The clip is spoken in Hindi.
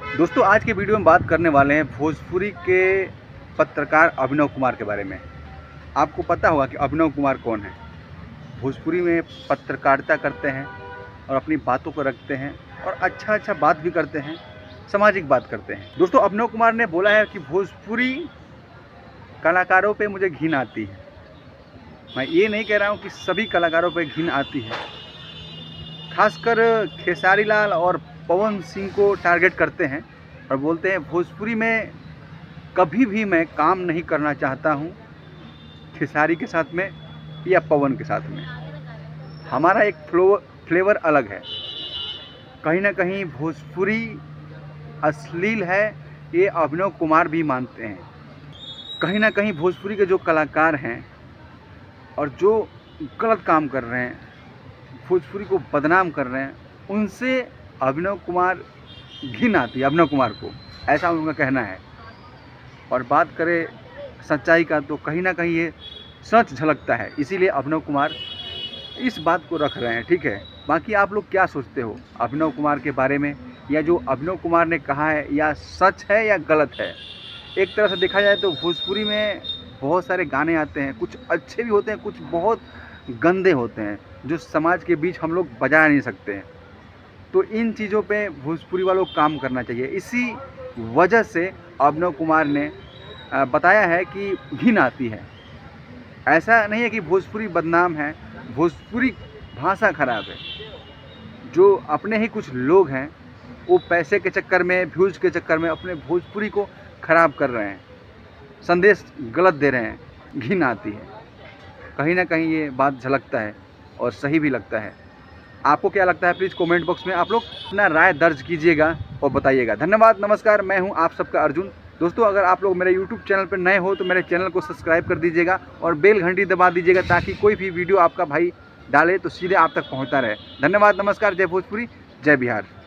दोस्तों आज के वीडियो में बात करने वाले हैं भोजपुरी के पत्रकार अभिनव कुमार के बारे में। आपको पता होगा कि अभिनव कुमार कौन है। भोजपुरी में पत्रकारिता करते हैं और अपनी बातों को रखते हैं और अच्छा बात भी करते हैं, सामाजिक बात करते हैं। दोस्तों अभिनव कुमार ने बोला है कि भोजपुरी कलाकारों पे मुझे घिन आती है। मैं ये नहीं कह रहा हूँ कि सभी कलाकारों पे घिन आती है, खासकर खेसारी लाल और पवन सिंह को टारगेट करते हैं और बोलते हैं भोजपुरी में कभी भी मैं काम नहीं करना चाहता हूँ खेसारी के साथ में या पवन के साथ में। हमारा एक फ्लेवर अलग है। कहीं ना कहीं भोजपुरी अश्लील है, ये अभिनव कुमार भी मानते हैं। कहीं ना कहीं भोजपुरी के जो कलाकार हैं और जो गलत काम कर रहे हैं, भोजपुरी को बदनाम कर रहे हैं, उनसे अभिनव कुमार घिन आती है अभिनव कुमार को, ऐसा उनका कहना है। और बात करें सच्चाई का तो कहीं ना कहीं ये सच झलकता है, इसीलिए अभिनव कुमार इस बात को रख रहे हैं। ठीक है, बाकी आप लोग क्या सोचते हो अभिनव कुमार के बारे में, या जो अभिनव कुमार ने कहा है या सच है या गलत है। एक तरह से देखा जाए तो भोजपुरी में बहुत सारे गाने आते हैं, कुछ अच्छे भी होते हैं, कुछ बहुत गंदे होते हैं जो समाज के बीच हम लोग बजा नहीं सकते हैं। तो इन चीज़ों पे भोजपुरी वालों को काम करना चाहिए। इसी वजह से अभिनव कुमार ने बताया है कि घिन आती है। ऐसा नहीं है कि भोजपुरी बदनाम है, भोजपुरी भाषा खराब है। जो अपने ही कुछ लोग हैं वो पैसे के चक्कर में, व्यूज़ के चक्कर में अपने भोजपुरी को ख़राब कर रहे हैं, संदेश गलत दे रहे हैं, घिन आती है। कहीं ना कहीं ये बात झलकता है और सही भी लगता है। आपको क्या लगता है प्लीज़ कमेंट बॉक्स में आप लोग अपना राय दर्ज कीजिएगा और बताइएगा। धन्यवाद, नमस्कार, मैं हूं आप सबका अर्जुन। दोस्तों अगर आप लोग मेरे यूट्यूब चैनल पर नए हो तो मेरे चैनल को सब्सक्राइब कर दीजिएगा और बेल घंटी दबा दीजिएगा ताकि कोई भी वीडियो आपका भाई डाले तो सीधे आप तक पहुंचता रहे। धन्यवाद, नमस्कार, जय भोजपुरी, जय बिहार।